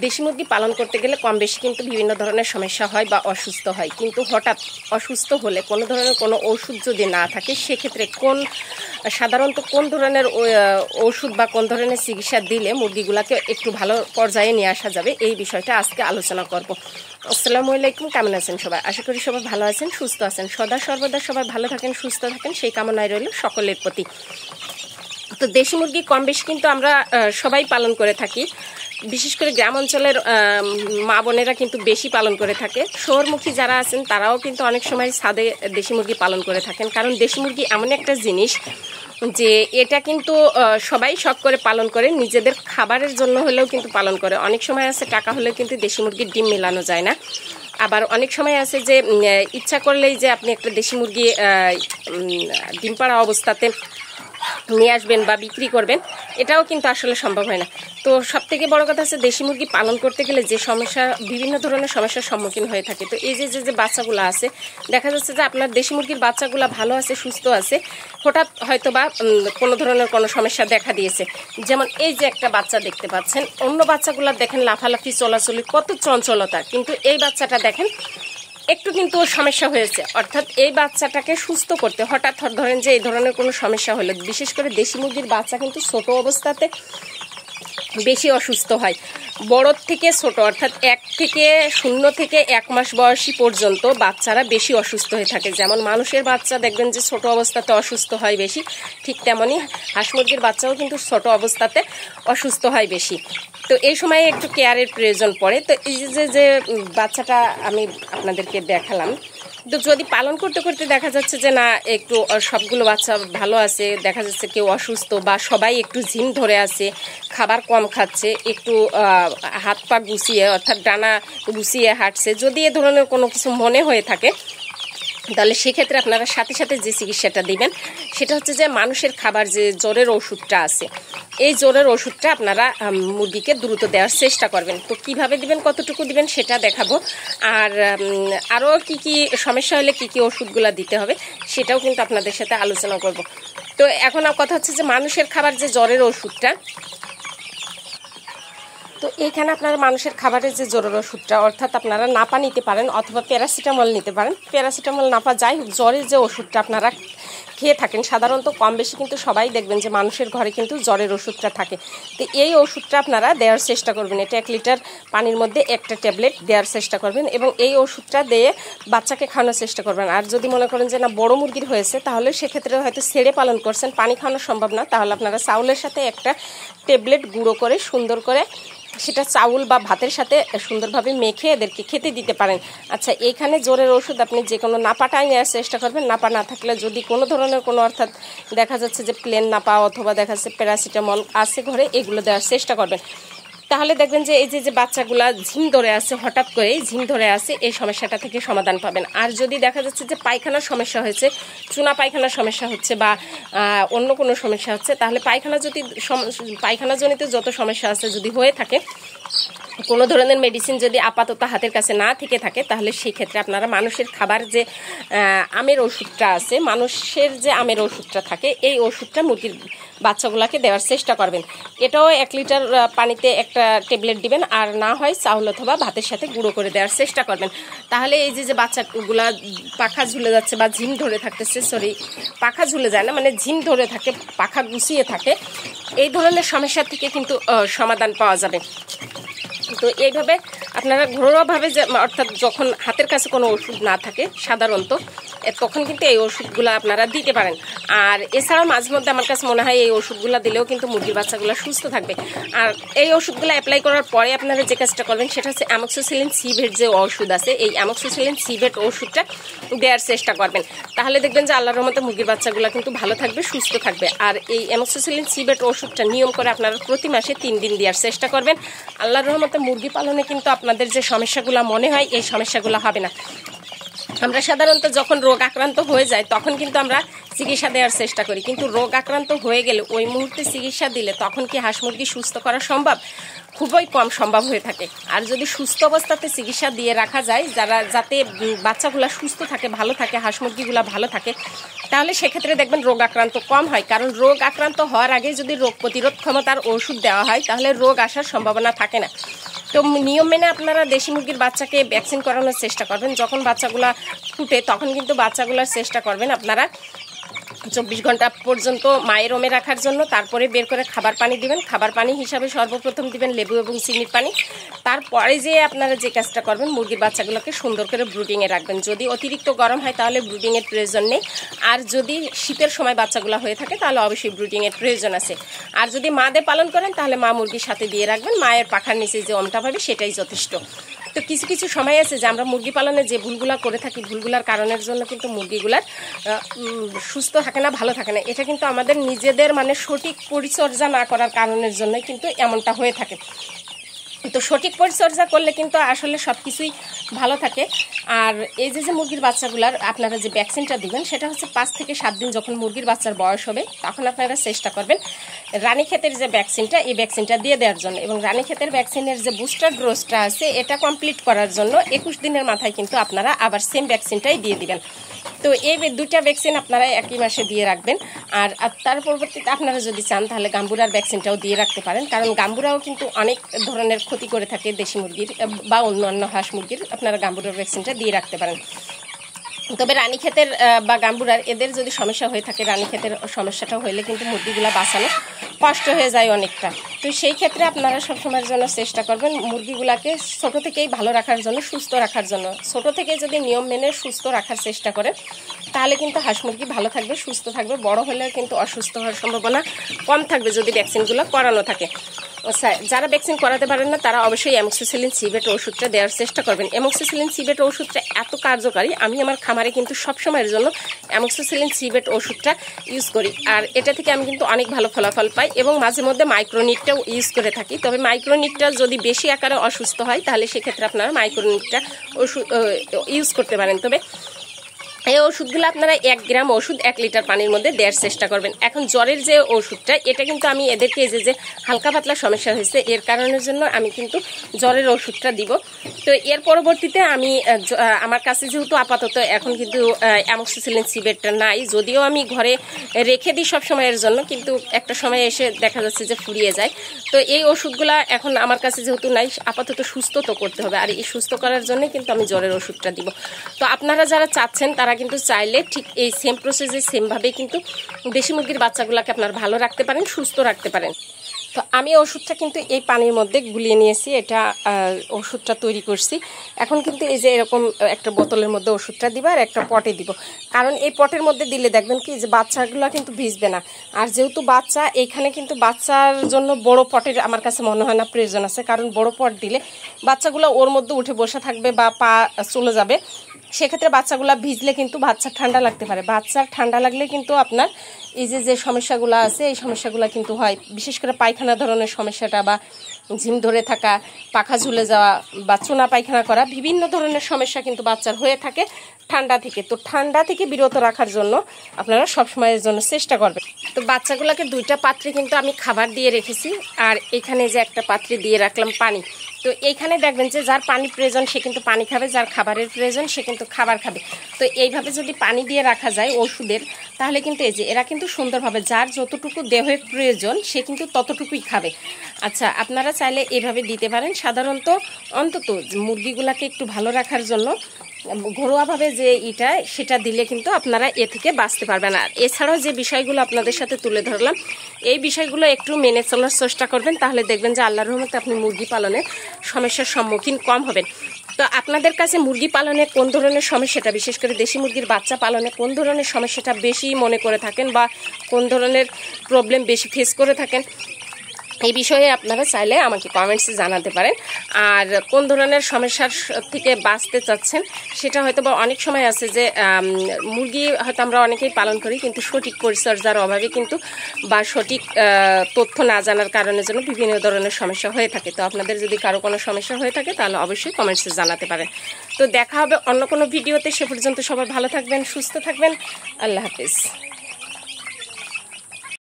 দেশি মুরগি পালন করতে গেলে কম বেশি কিন্তু বিভিন্ন ধরনের সমস্যা হয় বা অসুস্থ হয়, কিন্তু হঠাৎ অসুস্থ হলে কোনো ধরনের কোনো ওষুধ যদি না থাকে সেক্ষেত্রে সাধারণত কোন ধরনের ওষুধ বা কোন ধরনের চিকিৎসা দিলে মুরগিগুলোকে একটু ভালো পর্যায়ে নিয়ে আসা যাবে, এই বিষয়টা আজকে আলোচনা করব। আসসালামু আলাইকুম, কেমন আছেন সবাই? আশা করি সবাই ভালো আছেন, সুস্থ আছেন। সদা সর্বদা সবাই ভালো থাকেন, সুস্থ থাকেন, সেই কামনায় রইল সকলের প্রতি। তো দেশি মুরগি কম বেশি কিন্তু আমরা সবাই পালন করে থাকি, বিশেষ করে গ্রাম অঞ্চলের মা বোনেরা কিন্তু বেশি পালন করে থাকে। শহরমুখী যারা আছেন তারাও কিন্তু অনেক সময় ছাদে দেশি মুরগি পালন করে থাকেন, কারণ দেশি মুরগি এমন একটা জিনিস যে এটা কিন্তু সবাই শখ করে পালন করে, নিজেদের খাবারের জন্য হলেও কিন্তু পালন করে। অনেক সময় আছে টাকা হলে কিন্তু দেশি মুরগির ডিম মেলানো যায় না, আবার অনেক সময় আছে যে ইচ্ছা করলেই যে আপনি একটা দেশি মুরগি ডিম পাড়া অবস্থাতে নিয়ে আসবেন বা বিক্রি করবেন, এটাও কিন্তু আসলে সম্ভব হয় না। তো সবথেকে বড় কথা হচ্ছে দেশি মুরগি পালন করতে গেলে যে সমস্যা, বিভিন্ন ধরনের সমস্যার সম্মুখীন হয়ে থাকে। তো এই যে বাচ্চাগুলো আছে, দেখা যাচ্ছে যে আপনার দেশি মুরগির বাচ্চাগুলো ভালো আছে, সুস্থ আছে, হঠাৎ হয়তো বা কোনো ধরনের কোনো সমস্যা দেখা দিয়েছে। যেমন এই যে একটা বাচ্চা দেখতে পাচ্ছেন, অন্য বাচ্চাগুলো দেখেন লাফালাফি চলাচলি কত চঞ্চলতা, কিন্তু এই বাচ্চাটা দেখেন একটু কিন্তু সমস্যা হয়েছে। অর্থাৎ এই বাচ্চাটাকে সুস্থ করতে হঠাৎ ধরেন যে এই ধরনের কোনো সমস্যা হলে, বিশেষ করে দেশি মুরগির বাচ্চা কিন্তু ছোট অবস্থাতে বেশি অসুস্থ হয়, বড় থেকে ছোট, অর্থাৎ 0 থেকে 1 মাস বয়সী পর্যন্ত বাচ্চারা বেশি অসুস্থ হয়ে থাকে। যেমন মানুষের বাচ্চা দেখবেন যে ছোট অবস্থাতে অসুস্থ হয় বেশি, ঠিক তেমনই হাঁস মুরগির বাচ্চাও কিন্তু ছোট অবস্থাতে অসুস্থ হয় বেশি। তো এই সময়ে একটু কেয়ারের প্রয়োজন পড়ে। তো এই যে বাচ্চাটা আমি আপনাদেরকে দেখালাম, তো যদি পালন করতে করতে দেখা যাচ্ছে যে না একটু সবগুলো বাচ্চা ভালো আছে, দেখা যাচ্ছে কেউ অসুস্থ বা সবাই একটু ঝিম ধরে আছে, খাবার কম খাচ্ছে, একটু হাত পা গুছিয়ে অর্থাৎ ডানা গুছিয়ে হাঁটছে, যদি এ ধরনের কোনো কিছু মনে হয়ে থাকে, তাহলে সেক্ষেত্রে আপনারা সাথে সাথে যে চিকিৎসাটা দিবেন সেটা হচ্ছে যে মানুষের খাবার, যে জ্বরের ওষুধটা আছে, এই জ্বরের ওষুধটা আপনারা মুরগিকে দ্রুত দেওয়ার চেষ্টা করবেন। তো কিভাবে দিবেন, কতটুকু দিবেন সেটা দেখাবো, আর আরও কি সমস্যা হলে কি ওষুধগুলো দিতে হবে সেটাও কিন্তু আপনাদের সাথে আলোচনা করব। তো এখন কথা হচ্ছে যে মানুষের খাবার, যে জ্বরের ওষুধটা, তো এইখানে আপনারা মানুষের খাবারের যে জ্বরের ওষুধটা, অর্থাৎ আপনারা নাপা নিতে পারেন অথবা প্যারাসিটামল নিতে পারেন। প্যারাসিটামল, নাপা, যাই হোক, জ্বরের যে ওষুধটা আপনারা খেয়ে থাকেন সাধারণত কম বেশি কিন্তু সবাই দেখবেন যে মানুষের ঘরে কিন্তু জ্বরের ওষুধটা থাকে। তো এই ওষুধটা আপনারা দেওয়ার চেষ্টা করবেন, এটা 1 লিটার পানির মধ্যে একটা ট্যাবলেট দেওয়ার চেষ্টা করবেন এবং এই ওষুধটা দিয়ে বাচ্চাকে খাওয়ানোর চেষ্টা করবেন। আর যদি মনে করেন যে না বড় মুরগির হয়েছে, তাহলে সেক্ষেত্রে হয়তো ছেড়ে পালন করছেন, পানি খাওয়ানো সম্ভব না, তাহলে আপনারা চাউলের সাথে একটা ট্যাবলেট গুঁড়ো করে সুন্দর করে সেটা চাউল বা ভাতের সাথে সুন্দরভাবে মেখে এদেরকে খেতে দিতে পারেন। আচ্ছা, এইখানে জ্বরের ওষুধ আপনি যে কোনো নাপাটাই নেওয়ার চেষ্টা করবেন। নাপা না থাকলে যদি কোনো ধরনের কোনো, অর্থাৎ দেখা যাচ্ছে যে প্লেন নাপা অথবা দেখা যাচ্ছে প্যারাসিটামল আছে ঘরে, এগুলো দেওয়ার চেষ্টা করবেন। তাহলে দেখবেন যে এই যে বাচ্চাগুলা ঝিম ধরে আছে, হঠাৎ করে ঝিম ধরে আছে, এই সমস্যাটা থেকে সমাধান পাবেন। আর যদি দেখা যাচ্ছে যে পায়খানার সমস্যা হয়েছে, চুনা পায়খানার সমস্যা হচ্ছে বা অন্য কোনো সমস্যা হচ্ছে, তাহলে পায়খানাজনিত যত সমস্যা আছে যদি হয়ে থাকে, কোনো ধরনের মেডিসিন যদি আপাতত হাতের কাছে না থেকে থাকে, তাহলে সেই ক্ষেত্রে আপনারা মানুষের খাবার, যে আমের ওষুধটা আছে, মানুষের যে আমের ওষুধটা থাকে, এই ওষুধটা মুরগির বাচ্চাগুলোকে দেওয়ার চেষ্টা করবেন। এটাও 1 লিটার পানিতে একটা ট্যাবলেট দিবেন, আর না হয় চাউল অথবা ভাতের সাথে গুঁড়ো করে দেওয়ার চেষ্টা করবেন। তাহলে এই যে বাচ্চাগুলা পাখা ঝুলে যাচ্ছে বা ঝিম ধরে থাকতেছে, পাখা ঝুলে যায় না, মানে ঝিম ধরে থাকে, পাখা গুছিয়ে থাকে, এই ধরনের সমস্যা থেকে কিন্তু সমাধান পাওয়া যাবে। তো এইভাবে আপনারা ঘরোয়াভাবে, যে অর্থাৎ যখন হাতের কাছে কোনো ওষুধ না থাকে সাধারণত, তখন কিন্তু এই ওষুধগুলো আপনারা দিতে পারেন। আর এছাড়াও মাঝে মধ্যে আমার কাছে মনে হয় এই ওষুধগুলো দিলেও কিন্তু মুরগির বাচ্চাগুলো সুস্থ থাকবে। আর এই ওষুধগুলো অ্যাপ্লাই করার পরে আপনারা যে কাজটা করবেন সেটা হচ্ছে অ্যামোক্সিসিলিন সিভেট যে ওষুধ আছে, এই অ্যামোক্সিসিলিন সিভেট ওষুধটা দেওয়ার চেষ্টা করবেন। তাহলে দেখবেন যে আল্লাহর রহমতে মুরগির বাচ্চাগুলো কিন্তু ভালো থাকবে, সুস্থ থাকবে। আর এই অ্যামোক্সিসিলিন সিভেট ওষুধটা নিয়ম করে আপনারা প্রতি মাসে 3 দিন দেওয়ার চেষ্টা করবেন। আল্লাহর রহমতে মুরগি পালনে কিন্তু আপনাদের যে সমস্যাগুলো মনে হয়, এই সমস্যাগুলো হবে না। আমরা সাধারণত যখন রোগ আক্রান্ত হয়ে যায় তখন কিন্তু আমরা চিকিৎসা দেওয়ার চেষ্টা করি, কিন্তু রোগ আক্রান্ত হয়ে গেলে ওই মুহূর্তে চিকিৎসা দিলে তখন কি হাঁস মুরগি সুস্থ করা সম্ভব? খুবই কম সম্ভব হয়ে থাকে। আর যদি সুস্থ অবস্থাতে চিকিৎসা দিয়ে রাখা যায়, যাতে বাচ্চাগুলো সুস্থ থাকে, ভালো থাকে, হাঁস মুরগিগুলো ভালো থাকে, তাহলে সেক্ষেত্রে দেখবেন রোগ আক্রান্ত কম হয়। কারণ রোগ আক্রান্ত হওয়ার আগে যদি রোগ প্রতিরোধ ক্ষমতার ওষুধ দেওয়া হয়, তাহলে রোগ আসার সম্ভাবনা থাকে না। তো তো নিয়ম মেনে আপনারা দেশি মুরগির বাচ্চাকে ভ্যাকসিন করানোর চেষ্টা করবেন। যখন বাচ্চাগুলা ফুটে তখন কিন্তু বাচ্চাগুলার চেষ্টা করবেন আপনারা 24 ঘন্টা পর্যন্ত মায়ের ওমে রাখার জন্য। তারপরে বের করে খাবার পানি দিবেন। খাবার পানি হিসাবে সর্বপ্রথম দিবেন লেবু এবং চিনির পানি। তারপরে যে আপনারা যে কাজটা করবেন, মুরগির বাচ্চাগুলোকে সুন্দর করে ব্রুডিংয়ে রাখবেন। যদি অতিরিক্ত গরম হয় তাহলে ব্রুডিংয়ের প্রয়োজন নেই, আর যদি শীতের সময় বাচ্চাগুলো হয়ে থাকে তাহলে অবশ্যই ব্রুডিংয়ের প্রয়োজন আছে। আর যদি মাদে পালন করেন তাহলে মা মুরগির সাথে দিয়ে রাখবেন। মায়ের পাখার নিচে যে ওমটা পাবে সেটাই যথেষ্ট। তো কিছু কিছু সময় আছে যে আমরা মুরগি পালনে যে ভুলগুলো করে থাকি, ভুলগুলার কারণের জন্য কিন্তু মুরগিগুলার সুস্থ থাকে না, ভালো থাকে না। এটা কিন্তু আমাদের নিজেদের মানে সঠিক পরিচর্যা না করার কারণের জন্যই কিন্তু এমনটা হয়ে থাকে। তো সঠিক পরিচর্যা করলে কিন্তু আসলে সব কিছুই ভালো থাকে। আর এই যে মুরগির বাচ্চাগুলার আপনারা যে ভ্যাকসিনটা দিবেন সেটা হচ্ছে 5 থেকে 7 দিন যখন মুরগির বাচ্চার বয়স হবে তখন আপনারা চেষ্টা করবেন রানীক্ষেতের যে ভ্যাকসিনটা, এই ভ্যাকসিনটা দিয়ে দেওয়ার জন্য। এবং রানীক্ষেতের ভ্যাকসিনের যে বুস্টার ডোজটা আছে এটা কমপ্লিট করার জন্য 21 দিনের মাথায় কিন্তু আপনারা আবার সেম ভ্যাকসিনটাই দিয়ে দিবেন। তো এই দুইটা ভ্যাকসিন আপনারা একই মাসে দিয়ে রাখবেন। আর তার পরবর্তীতে আপনারা যদি চান তাহলে গাম্বুরার ভ্যাকসিনটাও দিয়ে রাখতে পারেন, কারণ গাম্বুরাও কিন্তু অনেক ধরনের ক্ষতি করে থাকে দেশি মুরগির বা অন্যান্য হাঁস মুরগির। আপনারা গাম্বুরার ভ্যাকসিনটা দিয়ে রাখতে পারেন। তবে রানীক্ষেতের বা গাম্বুরার এদের যদি সমস্যা হয়ে থাকে, রানীক্ষেতের সমস্যাটা হইলে কিন্তু মুরগিগুলো বাঁচানো কষ্ট হয়ে যায় অনেকটা। তো সেই ক্ষেত্রে আপনারা সবসময়ের জন্য চেষ্টা করবেন মুরগিগুলাকে ছোট থেকেই ভালো রাখার জন্য, সুস্থ রাখার জন্য। ছোট থেকে যদি নিয়ম মেনে সুস্থ রাখার চেষ্টা করেন তাহলে কিন্তু হাঁস মুরগি ভালো থাকবে, সুস্থ থাকবে। বড় হলেও কিন্তু অসুস্থ হওয়ার সম্ভাবনা কম থাকবে যদি ভ্যাকসিনগুলো করানো থাকে। যারা ভ্যাকসিন করাতে পারেন না তারা অবশ্যই অ্যামোক্সিসিলিন সিভেট ওষুধটা দেওয়ার চেষ্টা করবেন। অ্যামোক্সিসিলিন সিভেট ওষুধটা এত কার্যকারী, আমি আমার খামারে কিন্তু সবসময়ের জন্য অ্যামোক্সিসিলিন সিভেট ওষুধটা ইউজ করি। আর এটা থেকে আমি কিন্তু অনেক ভালো ফলাফল পাই এবং মাঝে মধ্যে মাইক্রোনিটটাও ইউজ করে থাকি। তবে মাইক্রোনিটটা যদি বেশি আকারে অসুস্থ হয় তাহলে সেক্ষেত্রে আপনারা মাইক্রোনিটটা ওষুধ ইউজ করতে পারেন। তবে এই ওষুধগুলো আপনারা 1 গ্রাম ওষুধ 1 লিটার পানির মধ্যে দেওয়ার চেষ্টা করবেন। এখন জ্বরের যে ওষুধটা, এটা কিন্তু আমি এদেরকে যে হালকা পাতলা সমস্যা হয়েছে এর কারণের জন্য আমি কিন্তু জ্বরের ওষুধটা দিব। তো এর পরবর্তীতে আমি আমার কাছে যেহেতু আপাতত এখন কিন্তু অ্যামোক্সিসিলিন সিভেটটা নাই, যদিও আমি ঘরে রেখে দিই সব সময়ের জন্য, কিন্তু একটা সময় এসে দেখা যাচ্ছে যে ফুরিয়ে যায়। তো এই ওষুধগুলা এখন আমার কাছে যেহেতু নাই, আপাতত সুস্থ তো করতে হবে, আর এই সুস্থ করার জন্য কিন্তু আমি জ্বরের ওষুধটা দিব। তো আপনারা যারা চাচ্ছেন তারা কিন্তু চাইলে ঠিক এই সেম প্রসেসে সেমভাবে কিন্তু দেশি মুরগির বাচ্চাগুলোকে আপনারা ভালো রাখতে পারেন, সুস্থ রাখতে পারেন। তো আমি ওষুধটা কিন্তু এই পানির মধ্যে গুলিয়ে নিয়েছি, এটা ওষুধটা তৈরি করছি। এখন কিন্তু এই যে এরকম একটা বোতলের মধ্যে ওষুধটা দিব আর একটা পটে দিব, কারণ এই পটের মধ্যে দিলে দেখবেন কি যে বাচ্চাগুলো কিন্তু ভিজবে না। আর যেহেতু বাচ্চা, এইখানে কিন্তু বাচ্চার জন্য বড় পটের আমার কাছে মনে হয় না প্রয়োজন আছে, কারণ বড় পট দিলে বাচ্চাগুলো ওর মধ্যে উঠে বসে থাকবে বা পা চলে যাবে। সেক্ষেত্রে বাচ্চাগুলো ভিজলে কিন্তু বাচ্চার ঠান্ডা লাগতে পারে। বাচ্চার ঠান্ডা লাগলে কিন্তু আপনার এই যে সমস্যাগুলো আছে এই সমস্যাগুলো কিন্তু হয়, বিশেষ করে পায়খানা ধরনের সমস্যাটা বা ঝিম ধরে থাকা, পাখা ঝুলে যাওয়া বা চুনা পায়খানা করা, বিভিন্ন ধরনের সমস্যা কিন্তু বাচ্চার হয়ে থাকে ঠান্ডা থেকে। তো ঠান্ডা থেকে বিরত রাখার জন্য আপনারা সবসময়ের জন্য চেষ্টা করবেন। তো বাচ্চাগুলোকে 2টা পাত্রে কিন্তু আমি খাবার দিয়ে রেখেছি, আর এখানে যে একটা পাত্রে দিয়ে রাখলাম পানি। তো এইখানে দেখবেন যে যার পানি প্রয়োজন সে কিন্তু পানি খাবে, যার খাবারের প্রয়োজন সে কিন্তু খাবার খাবে। তো এইভাবে যদি পানি দিয়ে রাখা যায় ওষুধের, তাহলে কিন্তু এই যে এরা কিন্তু সুন্দরভাবে যার যতটুকু দেহের প্রয়োজন সে কিন্তু ততটুকুই খাবে। আচ্ছা, আপনারা চাইলে এভাবে দিতে পারেন। সাধারণত অন্তত মুরগিগুলাকে একটু ভালো রাখার জন্য ঘরোয়াভাবে যে সেটা দিলে কিন্তু আপনারা এ থেকে বাঁচতে পারবেন। আর এছাড়াও যে বিষয়গুলো আপনাদের সাথে তুলে ধরলাম এই বিষয়গুলো একটু মেনে চলার চেষ্টা করবেন, তাহলে দেখবেন যে আল্লাহর রহমতে আপনি মুরগি পালনের সমস্যার সম্মুখীন কম হবেন। তো আপনাদের কাছে মুরগি পালনে কোন ধরনের সমস্যাটা, বিশেষ করে দেশি মুরগির বাচ্চা পালনে কোন ধরনের সমস্যাটা বেশি মনে করে থাকেন বা কোন ধরনের প্রবলেম বেশি ফেস করে থাকেন, এই বিষয়ে আপনারা চাইলে আমাকে কমেন্টসে জানাতে পারেন। আর কোন ধরনের সমস্যার থেকে বাঁচতে চাচ্ছেন সেটা হয়তো বা অনেক সময় আছে যে মুরগি হয়তো আমরা অনেকেই পালন করি কিন্তু সঠিক পরিচর্যার অভাবে কিন্তু বা সঠিক তথ্য না জানার কারণের জন্য বিভিন্ন ধরনের সমস্যা হয়ে থাকে। তো আপনাদের যদি কারো কোনো সমস্যা হয়ে থাকে তাহলে অবশ্যই কমেন্টসে জানাতে পারেন। তো দেখা হবে অন্য কোনো ভিডিওতে, সে পর্যন্ত সবাই ভালো থাকবেন, সুস্থ থাকবেন। আল্লাহ হাফিজ।